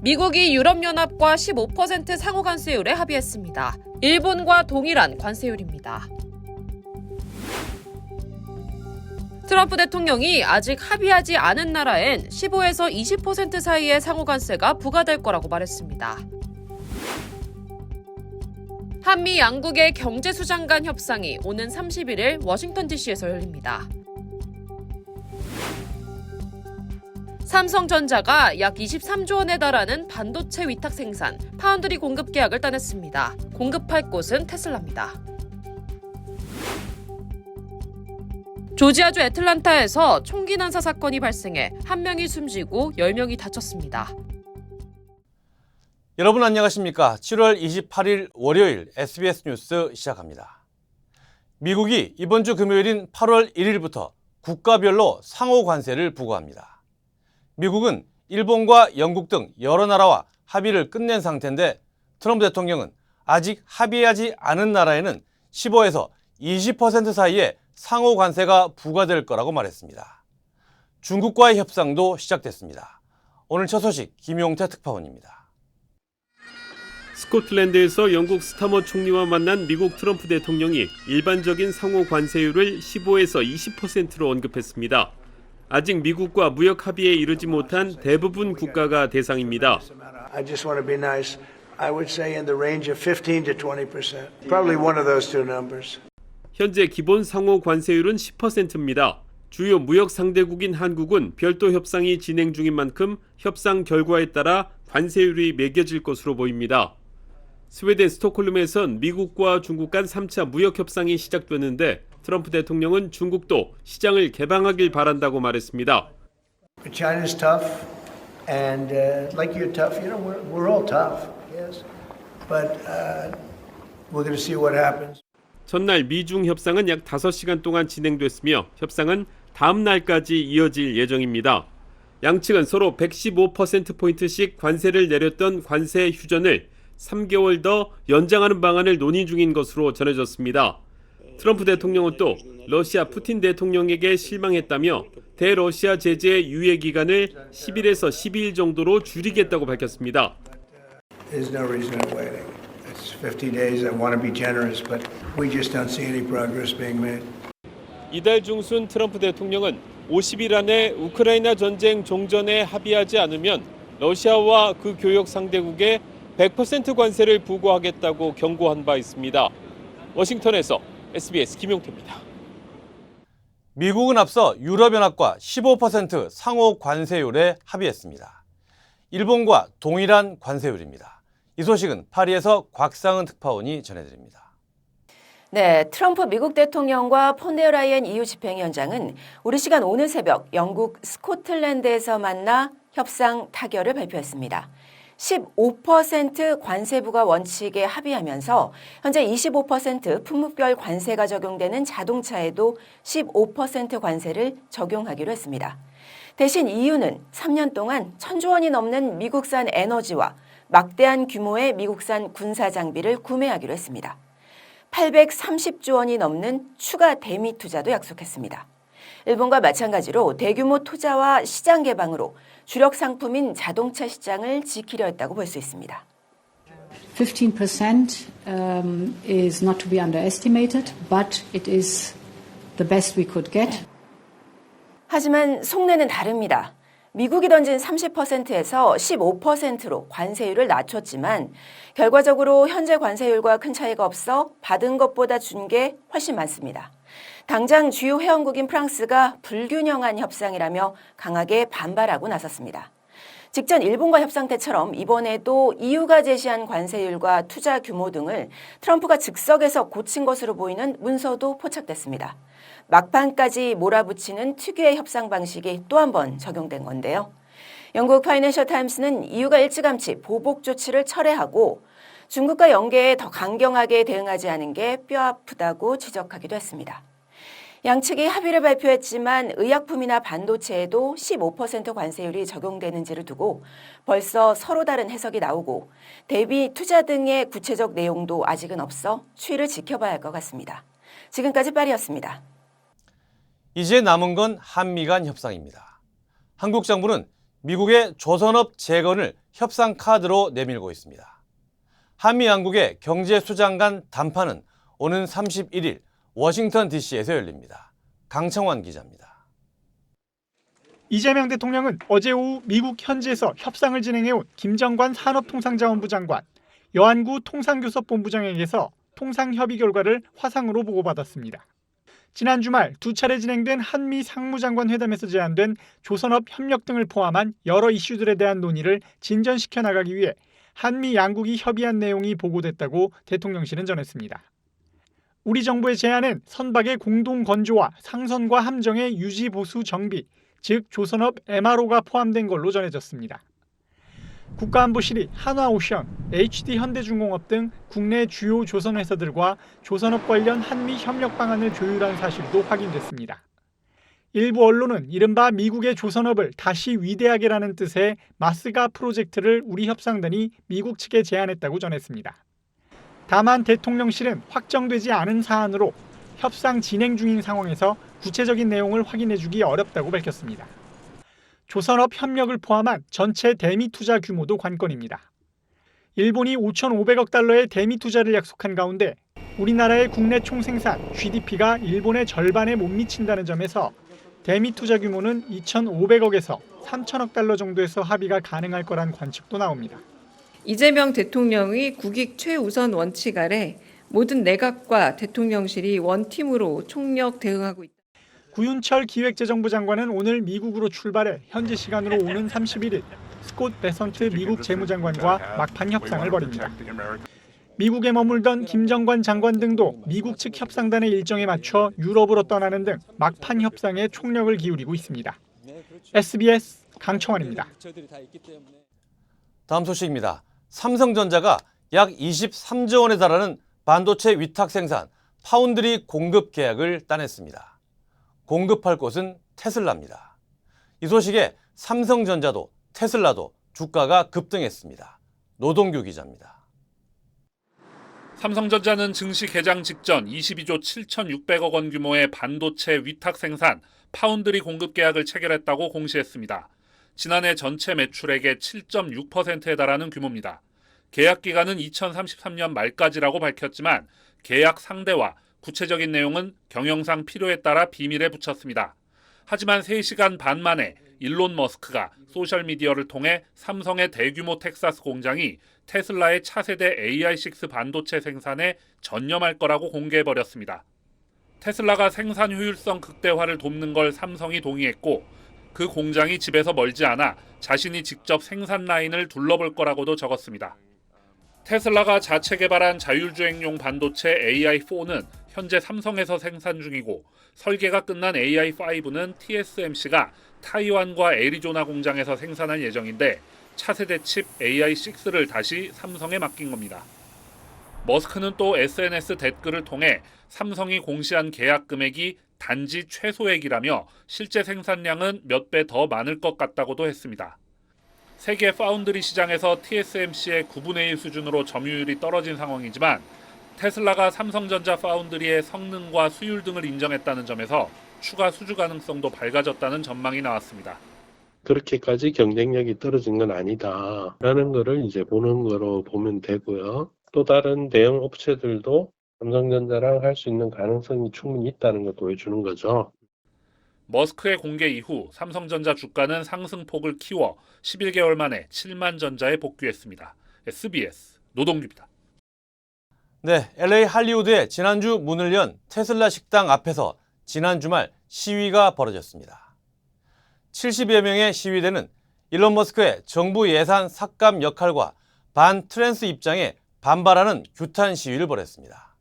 미국이 유럽연합과 15% 상호 관세율에 합의했습니다. 일본과 동일한 관세율입니다. 트럼프 대통령이 아직 합의하지 않은 나라엔 15에서 20% 사이의 상호 관세가 부과될 거라고 말했습니다. 한미 양국의 경제수장 간 협상이 오는 31일 워싱턴 DC에서 열립니다. 삼성전자가 약 23조 원에 달하는 반도체 위탁 생산, 파운드리 공급 계약을 따냈습니다. 공급할 곳은 테슬라입니다. 조지아주 애틀란타에서 총기 난사 사건이 발생해 1명이 숨지고 10명이 다쳤습니다. 여러분 안녕하십니까? 7월 28일 월요일 SBS 뉴스 시작합니다. 미국이 이번 주 금요일인 8월 1일부터 국가별로 상호 관세를 부과합니다. 미국은 일본과 영국 등 여러 나라와 합의를 끝낸 상태인데 트럼프 대통령은 아직 합의하지 않은 나라에는 15에서 20% 사이의 상호 관세가 부과될 거라고 말했습니다. 중국과의 협상도 시작됐습니다. 오늘 첫 소식 김용태 특파원입니다. 스코틀랜드에서 영국 스타머 총리와 만난 미국 트럼프 대통령이 일반적인 상호 관세율을 15에서 20%로 언급했습니다. 아직 미국과 무역 합의에 이르지 못한 대부분 국가가 대상입니다. I just want to be nice. I would say in the range of 15 to 20%. Probably one of those two numbers. 현재 기본 상호 관세율은 10%입니다. 주요 무역 상대국인 한국은 별도 협상이 진행 중인 만큼 협상 결과에 따라 관세율이 매겨질 것으로 보입니다. 스웨덴 스톡홀름에선 미국과 중국 간 3차 무역 협상이 시작됐는데 트럼프 대통령은 중국도 시장을 개방하길 바란다고 말했습니다. China's tough, and like you're tough, you know, we're all tough, yes. But we're going to see what happens. 전날 미중 협상은 약 5시간 동안 진행됐으며 협상은 다음 날까지 이어질 예정입니다. 양측은 서로 115%포인트씩 관세를 내렸던 관세 휴전을 3개월 더 연장하는 방안을 논의 중인 것으로 전해졌습니다. 트럼프 대통령은 또 러시아 푸틴 대통령에게 실망했다며 대러시아 제재의 유예 기간을 10일에서 12일 정도로 줄이겠다고 밝혔습니다. There's no reason in waiting. It's 50 days. I want to be generous, but we just don't see any progress being made. 이달 중순 트럼프 대통령은 50일 안에 우크라이나 전쟁 종전에 합의하지 않으면 러시아와 그 교역 상대국에 100% 관세를 부과하겠다고 경고한 바 있습니다. 워싱턴에서 SBS 김용태입니다. 미국은 앞서 유럽연합과 15% 상호 관세율에 합의했습니다. 일본과 동일한 관세율입니다. 이 소식은 파리에서 곽상은 특파원이 전해드립니다. 네, 트럼프 미국 대통령과 폰데어 라이엔 EU 집행위원장은 우리 시간 오늘 새벽 영국 스코틀랜드에서 만나 협상 타결을 발표했습니다. 15% 관세 부과 원칙에 합의하면서 현재 25% 품목별 관세가 적용되는 자동차에도 15% 관세를 적용하기로 했습니다. 대신 EU는 3년 동안 1,000조 원이 넘는 미국산 에너지와 막대한 규모의 미국산 군사 장비를 구매하기로 했습니다. 830조 원이 넘는 추가 대미 투자도 약속했습니다. 일본과 마찬가지로 대규모 투자와 시장 개방으로 주력 상품인 자동차 시장을 지키려 했다고 볼 수 있습니다. 15% is not to be underestimated, but it is the best we could get. 하지만 속내는 다릅니다. 미국이 던진 30%에서 15%로 관세율을 낮췄지만 결과적으로 현재 관세율과 큰 차이가 없어 받은 것보다 준 게 훨씬 많습니다. 당장 주요 회원국인 프랑스가 불균형한 협상이라며 강하게 반발하고 나섰습니다. 직전 일본과 협상 때처럼 이번에도 EU가 제시한 관세율과 투자 규모 등을 트럼프가 즉석에서 고친 것으로 보이는 문서도 포착됐습니다. 막판까지 몰아붙이는 특유의 협상 방식이 또 한 번 적용된 건데요. 영국 파이낸셜 타임스는 EU가 일찌감치 보복 조치를 철회하고 중국과 연계에 더 강경하게 대응하지 않은 게 뼈아프다고 지적하기도 했습니다. 양측이 합의를 발표했지만 의약품이나 반도체에도 15% 관세율이 적용되는지를 두고 벌써 서로 다른 해석이 나오고 대비 투자 등의 구체적 내용도 아직은 없어 추이를 지켜봐야 할 것 같습니다. 지금까지 파리였습니다. 이제 남은 건 한미 간 협상입니다. 한국 정부는 미국의 조선업 재건을 협상 카드로 내밀고 있습니다. 한미 양국의 경제수장 간 담판은 오는 31일 워싱턴 DC에서 열립니다. 강청환 기자입니다. 이재명 대통령은 어제 오후 미국 현지에서 협상을 진행해온 김정관 산업통상자원부 장관, 여한구 통상교섭본부장에게서 통상협의 결과를 화상으로 보고받았습니다. 지난 주말 두 차례 진행된 한미 상무장관 회담에서 제안된 조선업 협력 등을 포함한 여러 이슈들에 대한 논의를 진전시켜 나가기 위해 한미 양국이 협의한 내용이 보고됐다고 대통령실은 전했습니다. 우리 정부의 제안은 선박의 공동 건조와 상선과 함정의 유지 보수 정비, 즉 조선업 MRO가 포함된 걸로 전해졌습니다. 국가안보실이 한화오션, HD현대중공업 등 국내 주요 조선 회사들과 조선업 관련 한미 협력 방안을 조율한 사실도 확인됐습니다. 일부 언론은 이른바 미국의 조선업을 다시 위대하게라는 뜻의 마스가 프로젝트를 우리 협상단이 미국 측에 제안했다고 전했습니다. 다만 대통령실은 확정되지 않은 사안으로 협상 진행 중인 상황에서 구체적인 내용을 확인해주기 어렵다고 밝혔습니다. 조선업 협력을 포함한 전체 대미 투자 규모도 관건입니다. 일본이 5,500억 달러의 대미 투자를 약속한 가운데 우리나라의 국내 총생산 GDP가 일본의 절반에 못 미친다는 점에서 대미 투자 규모는 2,500억에서 3,000억 달러 정도에서 합의가 가능할 거란 관측도 나옵니다. 이재명 대통령의 국익 최우선 원칙 아래 모든 내각과 대통령실이 원팀으로 총력 대응하고 있다. 구윤철 기획재정부 장관은 오늘 미국으로 출발해 현지 시간으로 오는 31일 스콧 베선트 미국 재무장관과 막판 협상을 벌입니다. 미국에 머물던 김정관 장관 등도 미국 측 협상단의 일정에 맞춰 유럽으로 떠나는 등 막판 협상에 총력을 기울이고 있습니다. SBS 강청환입니다. 다음 소식입니다. 삼성전자가 약 23조 원에 달하는 반도체 위탁 생산 파운드리 공급 계약을 따냈습니다. 공급할 곳은 테슬라입니다. 이 소식에 삼성전자도 테슬라도 주가가 급등했습니다. 노동규 기자입니다. 삼성전자는 증시 개장 직전 22조 7,600억 원 규모의 반도체 위탁 생산 파운드리 공급 계약을 체결했다고 공시했습니다. 지난해 전체 매출액의 7.6%에 달하는 규모입니다. 계약 기간은 2033년 말까지라고 밝혔지만 계약 상대와 구체적인 내용은 경영상 필요에 따라 비밀에 붙였습니다. 하지만 3시간 반 만에 일론 머스크가 소셜미디어를 통해 삼성의 대규모 텍사스 공장이 테슬라의 차세대 AI6 반도체 생산에 전념할 거라고 공개해버렸습니다. 테슬라가 생산 효율성 극대화를 돕는 걸 삼성이 동의했고 그 공장이 집에서 멀지 않아 자신이 직접 생산 라인을 둘러볼 거라고도 적었습니다. 테슬라가 자체 개발한 자율주행용 반도체 AI4는 현재 삼성에서 생산 중이고 설계가 끝난 AI5는 TSMC가 타이완과 애리조나 공장에서 생산할 예정인데 차세대 칩 AI6를 다시 삼성에 맡긴 겁니다. 머스크는 또 SNS 댓글을 통해 삼성이 공시한 계약 금액이 단지 최소액이라며 실제 생산량은 몇 배 더 많을 것 같다고도 했습니다. 세계 파운드리 시장에서 TSMC의 9분의 1 수준으로 점유율이 떨어진 상황이지만 테슬라가 삼성전자 파운드리의 성능과 수율 등을 인정했다는 점에서 추가 수주 가능성도 밝아졌다는 전망이 나왔습니다. 그렇게까지 경쟁력이 떨어진 건 아니다라는 거를 이제 보는 거로 보면 되고요. 또 다른 대형 업체들도 삼성전자랑 할 수 있는 가능성이 충분히 있다는 걸 보여주는 거죠. 머스크의 공개 이후 삼성전자 주가는 상승폭을 키워 11개월 만에 7만 전자에 복귀했습니다. SBS 노동규입니다. 네, LA 할리우드에 지난주 문을 연 테슬라 식당 앞에서 지난 주말 시위가 벌어졌습니다. 70여 명의 시위대는 일론 머스크의 정부 예산 삭감 역할과 반 트랜스 입장에 반발하는 규탄 시위를 벌였습니다.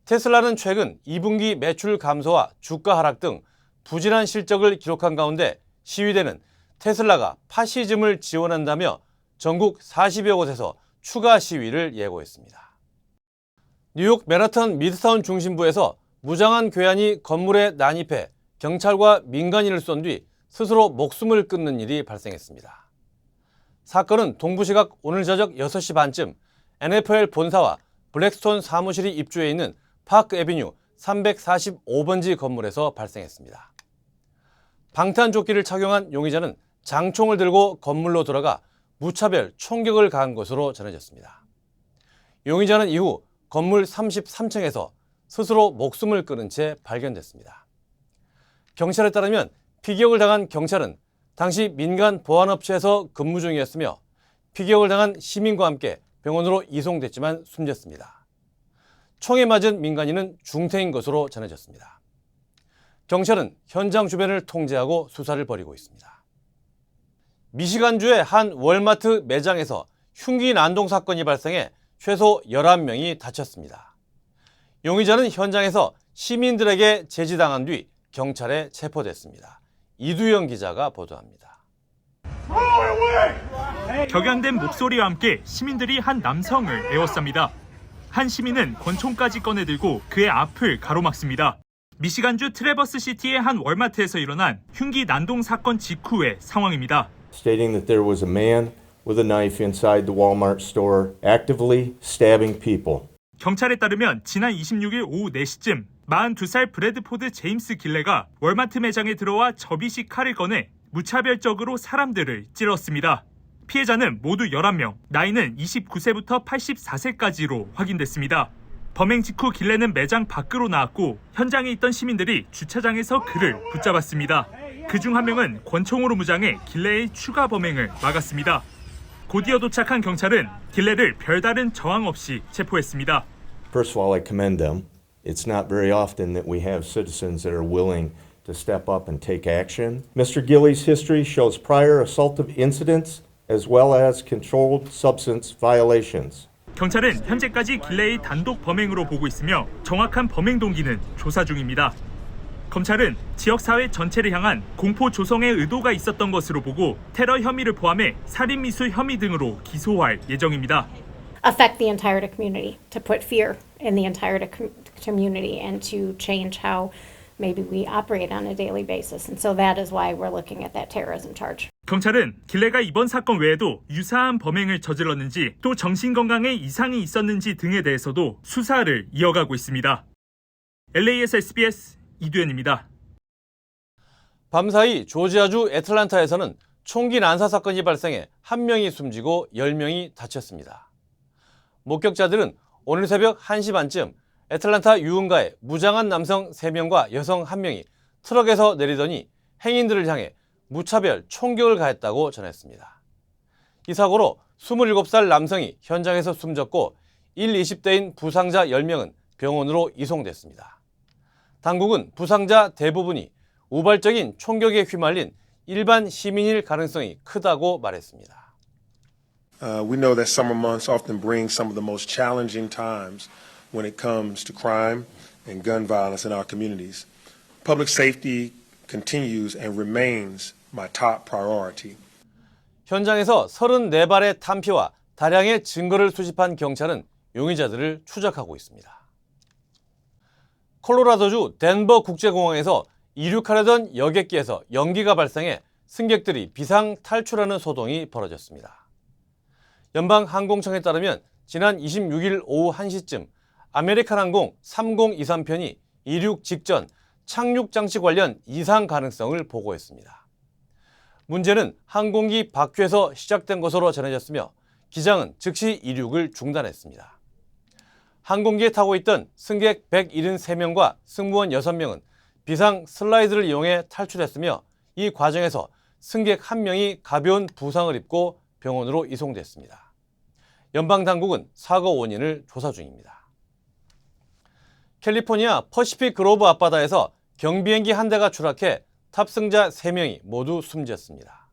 테슬라는 최근 2분기 매출 감소와 주가 하락 등 부진한 실적을 기록한 가운데 시위대는 테슬라가 파시즘을 지원한다며 전국 40여 곳에서 추가 시위를 예고했습니다. 뉴욕 맨하탄 미드타운 중심부에서 무장한 괴한이 건물에 난입해 경찰과 민간인을 쏜 뒤 스스로 목숨을 끊는 일이 발생했습니다. 사건은 동부시각 오늘 저녁 6시 반쯤 NFL 본사와 블랙스톤 사무실이 입주해 있는 파크 애비뉴 345번지 건물에서 발생했습니다. 방탄조끼를 착용한 용의자는 장총을 들고 건물로 들어가 무차별 총격을 가한 것으로 전해졌습니다. 용의자는 이후 건물 33층에서 스스로 목숨을 끊은 채 발견됐습니다. 경찰에 따르면 피격을 당한 경찰은 당시 민간 보안업체에서 근무 중이었으며 피격을 당한 시민과 함께 병원으로 이송됐지만 숨졌습니다. 총에 맞은 민간인은 중태인 것으로 전해졌습니다. 경찰은 현장 주변을 통제하고 수사를 벌이고 있습니다. 미시간주의 한 월마트 매장에서 흉기 난동 사건이 발생해 최소 11명이 다쳤습니다. 용의자는 현장에서 시민들에게 제지당한 뒤 경찰에 체포됐습니다. 이두영 기자가 보도합니다. 격양된 목소리와 함께 시민들이 한 남성을 에워쌉니다. 한 시민은 권총까지 꺼내들고 그의 앞을 가로막습니다. 미시간주 트래버스 시티의 한 월마트에서 일어난 흉기 난동 사건 직후의 상황입니다. Stating that there was a man with a knife inside the Walmart store actively stabbing people. 경찰에 따르면 지난 26일 오후 4시쯤 42살 브래드포드 제임스 길레가 월마트 매장에 들어와 접이식 칼을 꺼내 무차별적으로 사람들을 찔렀습니다. 피해자는 모두 11명, 나이는 29세부터 84세까지로 확인됐습니다. 범행 직후 길레는 매장 밖으로 나왔고 현장에 있던 시민들이 주차장에서 그를 붙잡았습니다. 그중 한 명은 권총으로 무장해 길레의 추가 범행을 막았습니다. 곧이어 도착한 경찰은 길레를 별다른 저항 없이 체포했습니다. First of all, I commend them. It's not very often that we have citizens that are willing to step up and take action. Mr. Gilley's history shows prior assaultive incidents as well as controlled substance violations. 경찰은 현재까지 길레의 단독 범행으로 보고 있으며 정확한 범행 동기는 조사 중입니다. 검찰은 지역사회 전체를 향한 공포 조성의 의도가 있었던 것으로 보고 테러 혐의를 포함해 살인미수 혐의 등으로 기소할 예정입니다. Affect the entire community, to put fear in the entire community and to change how maybe we operate on a daily basis. And so that is why we're looking at that terrorism charge. 경찰은 길레가 이번 사건 외에도 유사한 범행을 저질렀는지 또 정신건강에 이상이 있었는지 등에 대해서도 수사를 이어가고 있습니다. LA에서 SBS 이두현입니다. 밤사이 조지아주 애틀란타에서는 총기 난사 사건이 발생해 1명이 숨지고 10명이 다쳤습니다. 목격자들은 오늘 새벽 1시 반쯤 애틀란타 유흥가에 무장한 남성 3명과 여성 1명이 트럭에서 내리더니 행인들을 향해 무차별 총격을 가했다고 전했습니다. 이 사고로 27살 남성이 현장에서 숨졌고 20대인 부상자 10명은 병원으로 이송됐습니다. 당국은 부상자 대부분이 우발적인 총격에 휘말린 일반 시민일 가능성이 크다고 말했습니다. We know that summer months often bring some of the most challenging times when it comes to crime and gun violence in our communities. Public safety continues and remains my top priority. 현장에서 34발의 탄피와 다량의 증거를 수집한 경찰은 용의자들을 추적하고 있습니다. 콜로라도주 덴버 국제공항에서 이륙하려던 여객기에서 연기가 발생해 승객들이 비상 탈출하는 소동이 벌어졌습니다. 연방항공청에 따르면 지난 26일 오후 1시쯤 아메리칸 항공 3023편이 이륙 직전 착륙 장치 관련 이상 가능성을 보고했습니다. 문제는 항공기 바퀴에서 시작된 것으로 전해졌으며 기장은 즉시 이륙을 중단했습니다. 항공기에 타고 있던 승객 173명과 승무원 6명은 비상 슬라이드를 이용해 탈출했으며 이 과정에서 승객 1명이 가벼운 부상을 입고 병원으로 이송됐습니다. 연방당국은 사고 원인을 조사 중입니다. 캘리포니아 퍼시픽 그로브 앞바다에서 경비행기 한 대가 추락해 탑승자 3명이 모두 숨졌습니다.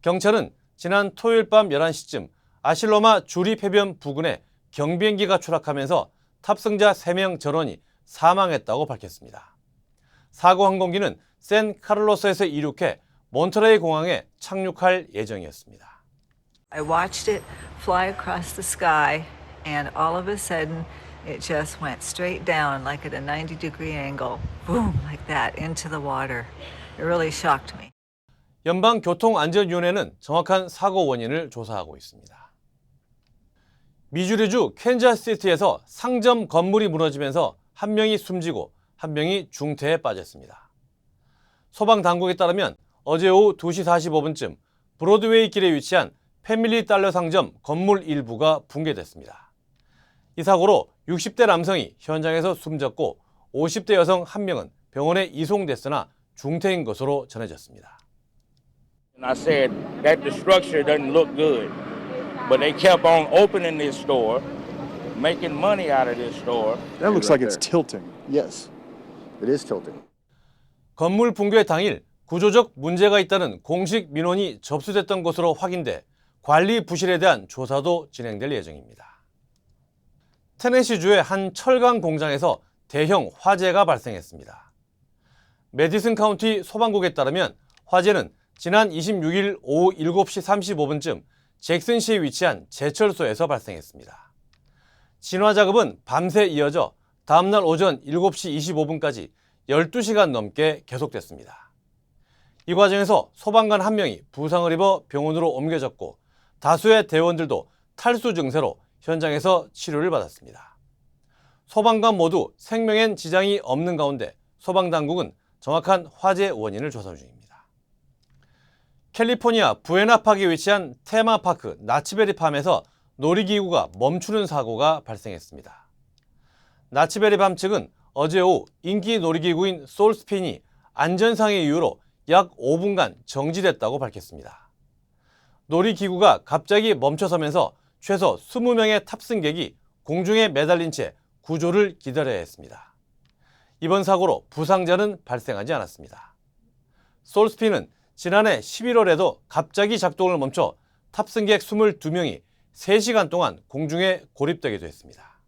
경찰은 지난 토요일 밤 11시쯤 아실로마 주립해변 부근에 경비행기가 추락하면서 탑승자 3명 전원이 사망했다고 밝혔습니다. 사고 항공기는 샌카를로스에서 이륙해 몬터레이 공항에 착륙할 예정이었습니다. I watched it fly across the sky and all of a sudden it just went straight down like at a 90-degree angle, boom, like that into the water. It really shocked me. 연방교통안전위원회는 정확한 사고 원인을 조사하고 있습니다. 미주리주 캔자스시티에서 상점 건물이 무너지면서 1명이 숨지고 1명이 중태에 빠졌습니다. 소방당국에 따르면 어제 오후 2시 45분쯤 브로드웨이 길에 위치한 패밀리 달러 상점 건물 일부가 붕괴됐습니다. 이 사고로 60대 남성이 현장에서 숨졌고 50대 여성 1명은 병원에 이송됐으나 중태인 것으로 전해졌습니다. I said that the structure doesn't look good, but they kept on opening this store, making money out of this store. That looks like it's tilting. Yes, it is tilting. 건물 붕괴 당일 구조적 문제가 있다는 공식 민원이 접수됐던 것으로 확인돼 관리 부실에 대한 조사도 진행될 예정입니다. 테네시주의 한 철강 공장에서 대형 화재가 발생했습니다. 메디슨 카운티 소방국에 따르면 화재는 지난 26일 오후 7시 35분쯤 잭슨시에 위치한 제철소에서 발생했습니다. 진화 작업은 밤새 이어져 다음날 오전 7시 25분까지 12시간 넘게 계속됐습니다. 이 과정에서 소방관 1명이 부상을 입어 병원으로 옮겨졌고 다수의 대원들도 탈수 증세로 현장에서 치료를 받았습니다. 소방관 모두 생명엔 지장이 없는 가운데 소방당국은 정확한 화재 원인을 조사 중입니다. 캘리포니아 부에나팍에 위치한 테마파크 나치베리팜에서 놀이기구가 멈추는 사고가 발생했습니다. 나치베리팜 측은 어제 오후 인기 놀이기구인 솔스핀이 안전상의 이유로 약 5분간 정지됐다고 밝혔습니다. 놀이기구가 갑자기 멈춰서면서 최소 20명의 탑승객이 공중에 매달린 채 구조를 기다려야 했습니다. 이번 사고로 부상자는 발생하지 않았습니다. 솔스핀은 지난해 11월에도 갑자기 작동을 멈춰 탑승객 22명이 3시간 동안 공중에 고립되기도 했습니다.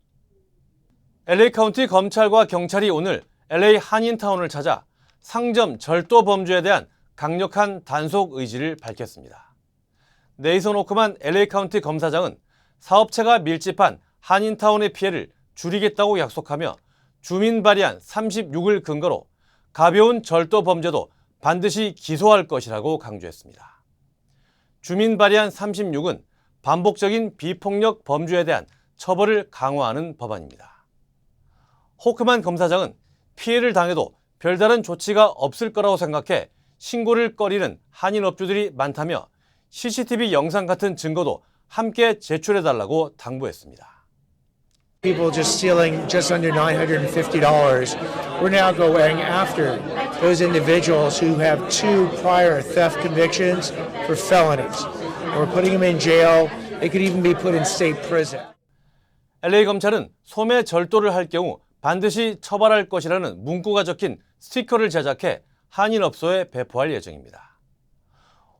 LA 카운티 검찰과 경찰이 오늘 LA 한인타운을 찾아 상점 절도 범죄에 대한 강력한 단속 의지를 밝혔습니다. 네이선 오크만 LA 카운티 검사장은 사업체가 밀집한 한인타운의 피해를 줄이겠다고 약속하며 주민 발의안 36을 근거로 가벼운 절도 범죄도 반드시 기소할 것이라고 강조했습니다. 주민 발의안 36은 반복적인 비폭력 범죄에 대한 처벌을 강화하는 법안입니다. 호크만 검사장은 피해를 당해도 별다른 조치가 없을 거라고 생각해 신고를 꺼리는 한인업주들이 많다며 CCTV 영상 같은 증거도 함께 제출해달라고 당부했습니다. People just stealing just under $950. We're now going after those individuals who have 2 prior theft convictions for felonies. We're putting them in jail. They could even be put in state prison. LA 검찰은 소매 절도를 할 경우 반드시 처벌할 것이라는 문구가 적힌 스티커를 제작해 한인업소에 배포할 예정입니다.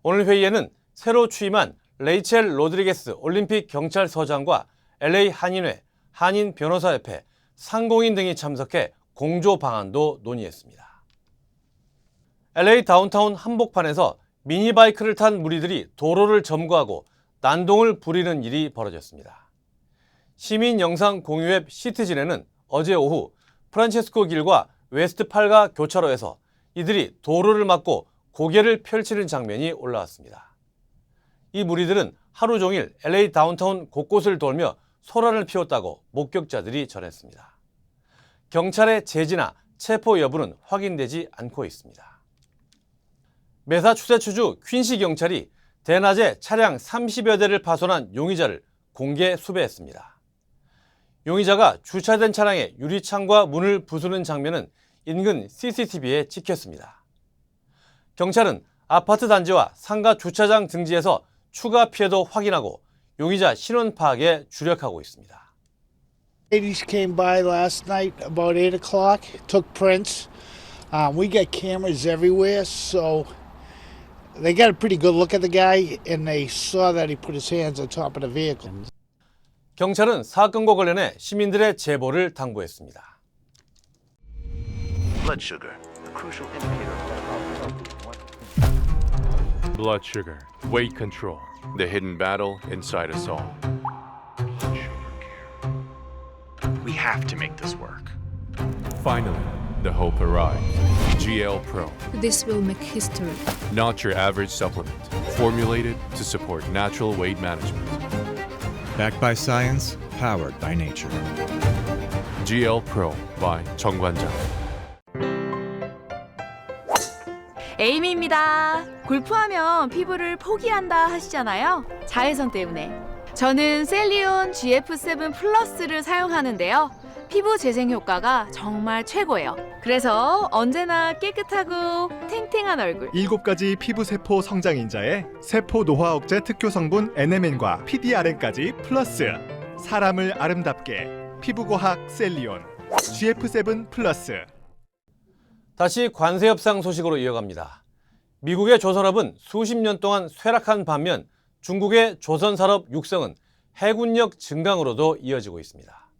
오늘 회의에는 새로 취임한 레이첼 로드리게스 올림픽 경찰서장과 LA 한인회, 한인 변호사협회, 상공인 등이 참석해 공조 방안도 논의했습니다. LA 다운타운 한복판에서 미니바이크를 탄 무리들이 도로를 점거하고 난동을 부리는 일이 벌어졌습니다. 시민 영상 공유 앱 시티즌에는 어제 오후 프란체스코 길과 웨스트 팔가 교차로에서 이들이 도로를 막고 고개를 펼치는 장면이 올라왔습니다. 이 무리들은 하루 종일 LA 다운타운 곳곳을 돌며 소란을 피웠다고 목격자들이 전했습니다. 경찰의 제지나 체포 여부는 확인되지 않고 있습니다. 매사추세츠주 퀸시 경찰이 대낮에 차량 30여 대를 파손한 용의자를 공개 수배했습니다. 용의자가 주차된 차량의 유리창과 문을 부수는 장면은 인근 CCTV에 찍혔습니다. 경찰은 아파트 단지와 상가 주차장 등지에서 추가 피해도 확인하고 용의자 신원 파악에 주력하고 있습니다. Ladies came by last night about 8 o'clock, took prints. We got cameras everywhere, so they got a pretty good look at the guy and they saw that he put his hands on top of the vehicle. 경찰은 사건과 관련해 시민들의 제보를 당부했습니다. Blood sugar, a crucial indicator of blood sugar, weight control, the hidden battle inside us all. We have to make this work. Finally, the hope arrives. GL Pro. This will make history. Not your average supplement. Formulated to support natural weight management. Backed by science, powered by nature. GL Pro by 정관장. 에이미입니다. 골프하면 피부를 포기한다 하시잖아요. 자외선 때문에. 저는 셀리온 GF7 플러스를 사용하는데요. 피부 재생 효과가 정말 최고예요. 그래서 언제나 깨끗하고 탱탱한 얼굴. 7가지 피부세포 성장인자에 세포 노화 억제 특효 성분 NMN과 PDRN까지 플러스. 사람을 아름답게 피부과학 셀리온 GF7 플러스. 다시 관세 협상 소식으로 이어갑니다. 미국의 조선업은 수십 년 동안 쇠락한 반면 중국의 조선산업 육성은 해군력 증강으로도 이어지고 있습니다.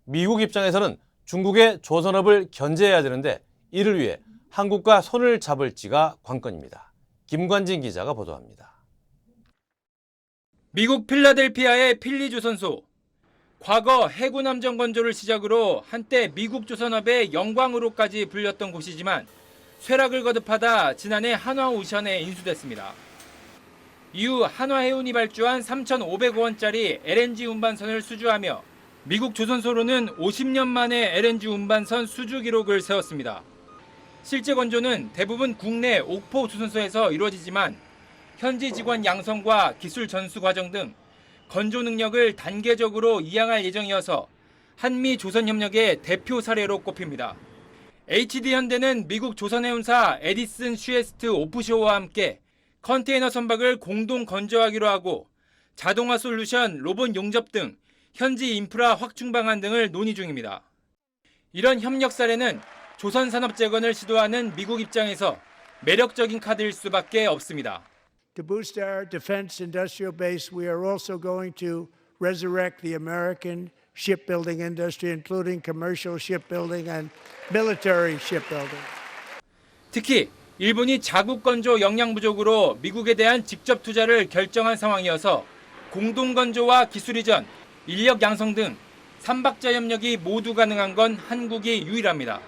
미국 입장에서는 중국의 조선업을 견제해야 되는데 이를 위해 한국과 손을 잡을지가 관건입니다. 김관진 기자가 보도합니다. 미국 필라델피아의 필리조선소. 과거 해군 함정 건조를 시작으로 한때 미국 조선업의 영광으로까지 불렸던 곳이지만 쇠락을 거듭하다 지난해 한화오션에 인수됐습니다. 이후 한화해운이 발주한 3,500억 원짜리 LNG 운반선을 수주하며 미국 조선소로는 50년 만에 LNG 운반선 수주 기록을 세웠습니다. 실제 건조는 대부분 국내 옥포 조선소에서 이루어지지만 현지 직원 양성과 기술 전수 과정 등 건조 능력을 단계적으로 이양할 예정이어서 한미 조선 협력의 대표 사례로 꼽힙니다. HD현대는 미국 조선해운사 에디슨 슈에스트 오프쇼어와 함께 컨테이너 선박을 공동 건조하기로 하고 자동화 솔루션, 로봇 용접 등 현지 인프라 확충 방안 등을 논의 중입니다. 이런 협력 사례는 조선 산업 재건을 시도하는 미국 입장에서 매력적인 카드일 수밖에 없습니다. To boost our defense industrial base, we are also going to resurrect the American shipbuilding industry, including commercial shipbuilding and military shipbuilding. 특히 일본이 자국 건조 역량 부족으로 미국에 대한 직접 투자를 결정한 상황이어서 공동 건조와 기술 이전, 인력 양성 등 3박자 협력이 모두 가능한 건 한국이 유일합니다.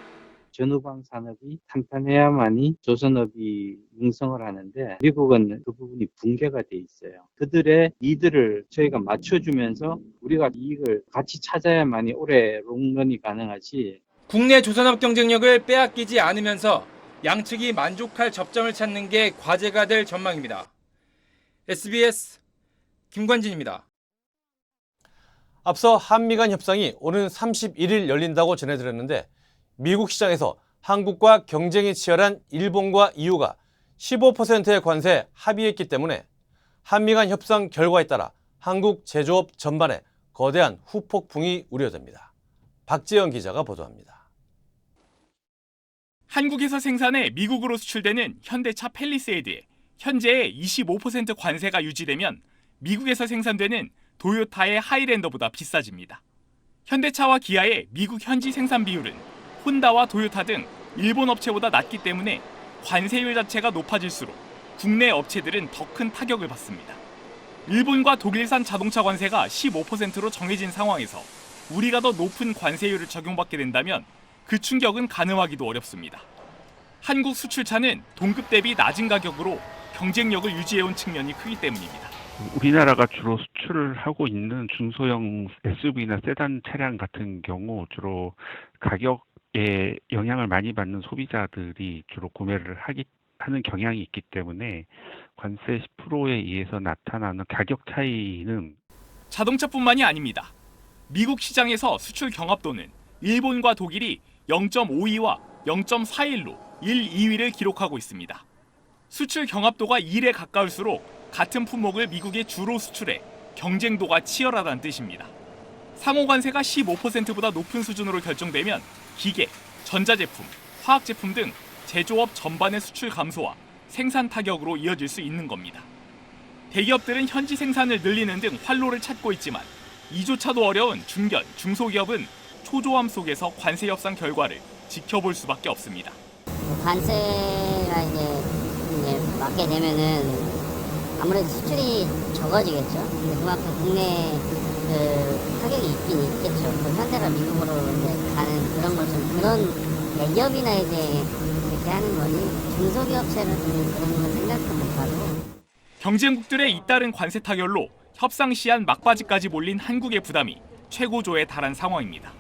전후방 산업이 탄탄해야만이 조선업이 융성을 하는데 미국은 그 부분이 붕괴가 돼 있어요. 그들의 니드를 저희가 맞춰주면서 우리가 이익을 같이 찾아야만이 오래 롱런이 가능하지. 국내 조선업 경쟁력을 빼앗기지 않으면서 양측이 만족할 접점을 찾는 게 과제가 될 전망입니다. SBS 김관진입니다. 앞서 한미 간 협상이 오는 31일 열린다고 전해드렸는데 미국 시장에서 한국과 경쟁이 치열한 일본과 EU가 15%의 관세 합의했기 때문에 한미 간 협상 결과에 따라 한국 제조업 전반에 거대한 후폭풍이 우려됩니다. 박재영 기자가 보도합니다. 한국에서 생산해 미국으로 수출되는 현대차 팰리세이드에 현재의 25% 관세가 유지되면 미국에서 생산되는 도요타의 하이랜더보다 비싸집니다. 현대차와 기아의 미국 현지 생산 비율은 혼다와 도요타 등 일본 업체보다 낮기 때문에 관세율 자체가 높아질수록 국내 업체들은 더 큰 타격을 받습니다. 일본과 독일산 자동차 관세가 15%로 정해진 상황에서 우리가 더 높은 관세율을 적용받게 된다면 그 충격은 가늠하기도 어렵습니다. 한국 수출차는 동급 대비 낮은 가격으로 경쟁력을 유지해온 측면이 크기 때문입니다. 우리나라가 주로 수출을 하고 있는 중소형 SUV나 세단 차량 같은 경우 주로 가격에 영향을 많이 받는 소비자들이 주로 구매를 하는 경향이 있기 때문에 관세 10%에 의해서 나타나는 가격 차이는 자동차뿐만이 아닙니다. 미국 시장에서 수출 경합도는 일본과 독일이 0.52와 0.41로 1, 2위를 기록하고 있습니다. 수출 경합도가 1에 가까울수록 같은 품목을 미국에 주로 수출해 경쟁도가 치열하다는 뜻입니다. 상호 관세가 15%보다 높은 수준으로 결정되면 기계, 전자제품, 화학제품 등 제조업 전반의 수출 감소와 생산 타격으로 이어질 수 있는 겁니다. 대기업들은 현지 생산을 늘리는 등 활로를 찾고 있지만 이조차도 어려운 중견, 중소기업은 초조함 속에서 관세 협상 결과를 지켜볼 수밖에 없습니다. 관세가 이제 맞게 되면은 아무래도 수출이 적어지겠죠. 근데 그만큼 국내 타격이 있긴 있겠죠. 현대가 미국으로 이제 가는 그런 걸 좀 그런 대기업이나 이제 이렇게 하는 거니 중소기업체는 좀 그런 걸 생각도 못하고. 경쟁국들의 잇따른 관세 타결로 협상 시한 막바지까지 몰린 한국의 부담이 최고조에 달한 상황입니다.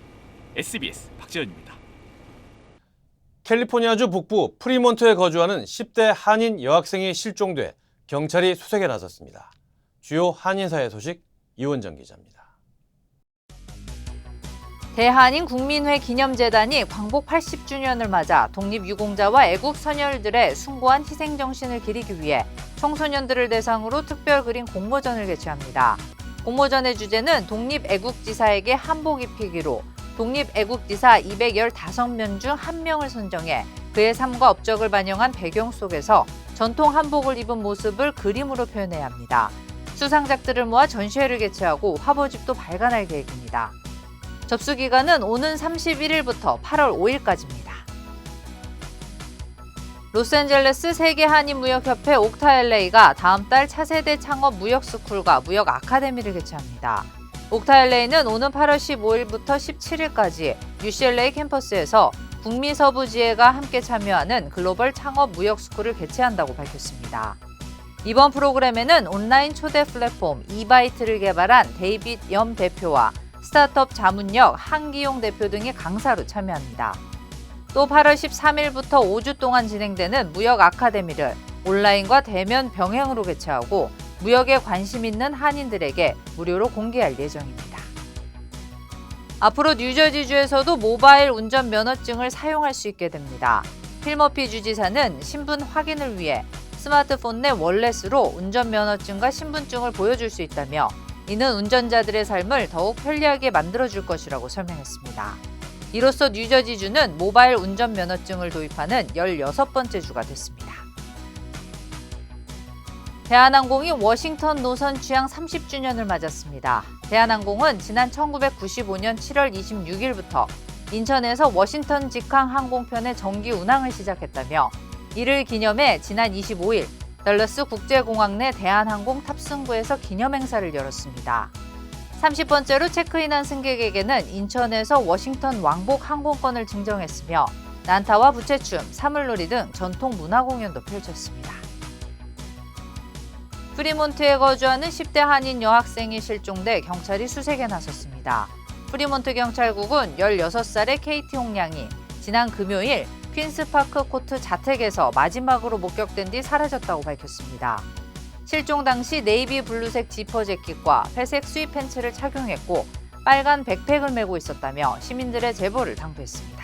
SBS 박지현입니다. 캘리포니아주 북부 프리몬트에 거주하는 10대 한인 여학생이 실종돼 경찰이 수색에 나섰습니다. 주요 한인사회 소식 이원정 기자입니다. 대한인 국민회 기념재단이 광복 80주년을 맞아 독립유공자와 애국 선열들의 숭고한 희생정신을 기리기 위해 청소년들을 대상으로 특별 그림 공모전을 개최합니다. 공모전의 주제는 독립애국지사에게 한복 입히기로 독립애국지사 215명 중 1명을 선정해 그의 삶과 업적을 반영한 배경 속에서 전통 한복을 입은 모습을 그림으로 표현해야 합니다. 수상작들을 모아 전시회를 개최하고 화보집도 발간할 계획입니다. 접수 기간은 오는 31일부터 8월 5일까지입니다. 로스앤젤레스 세계한인무역협회 옥타LA가 다음 달 차세대 창업 무역스쿨과 무역 아카데미를 개최합니다. 옥타LA는 오는 8월 15일부터 17일까지 UCLA 캠퍼스에서 북미 서부 지회가 함께 참여하는 글로벌 창업 무역스쿨을 개최한다고 밝혔습니다. 이번 프로그램에는 온라인 초대 플랫폼 이바이트를 개발한 데이빗 염 대표와 스타트업 자문역 한기용 대표 등이 강사로 참여합니다. 또 8월 13일부터 5주 동안 진행되는 무역 아카데미를 온라인과 대면 병행으로 개최하고 무역에 관심 있는 한인들에게 무료로 공개할 예정입니다. 앞으로 뉴저지주에서도 모바일 운전 면허증을 사용할 수 있게 됩니다. 필 머피 주지사는 신분 확인을 위해 스마트폰 내 월렛으로 운전면허증과 신분증을 보여줄 수 있다며 이는 운전자들의 삶을 더욱 편리하게 만들어줄 것이라고 설명했습니다. 이로써 뉴저지주는 모바일 운전면허증을 도입하는 16번째 주가 됐습니다. 대한항공이 워싱턴 노선 취항 30주년을 맞았습니다. 대한항공은 지난 1995년 7월 26일부터 인천에서 워싱턴 직항 항공편의 정기 운항을 시작했다며 이를 기념해 지난 25일 덜러스 국제공항 내 대한항공 탑승구에서 기념행사를 열었습니다. 30번째로 체크인한 승객에게는 인천에서 워싱턴 왕복 항공권을 증정했으며 난타와 부채춤, 사물놀이 등 전통 문화공연도 펼쳤습니다. 프리몬트에 거주하는 10대 한인 여학생이 실종돼 경찰이 수색에 나섰습니다. 프리몬트 경찰국은 16살의 KT 홍량이 지난 금요일 퀸스파크 코트 자택에서 마지막으로 목격된 뒤 사라졌다고 밝혔습니다. 실종 당시 네이비 블루색 지퍼 재킷과 회색 스윗 팬츠를 착용했고 빨간 백팩을 메고 있었다며 시민들의 제보를 당부했습니다.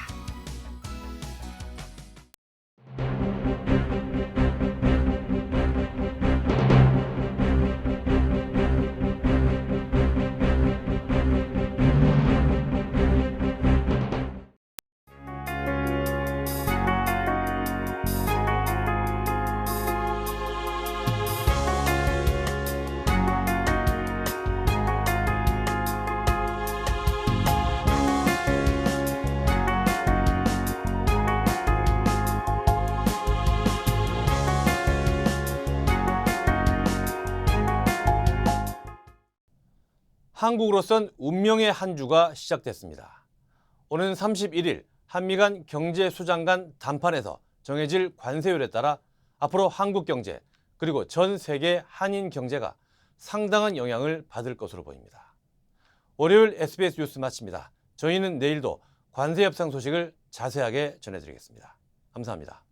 한국으로선 운명의 한 주가 시작됐습니다. 오는 31일 한미 간 경제수장 간 담판에서 정해질 관세율에 따라 앞으로 한국 경제 그리고 전 세계 한인 경제가 상당한 영향을 받을 것으로 보입니다. 월요일 SBS 뉴스 마칩니다. 저희는 내일도 관세 협상 소식을 자세하게 전해드리겠습니다. 감사합니다.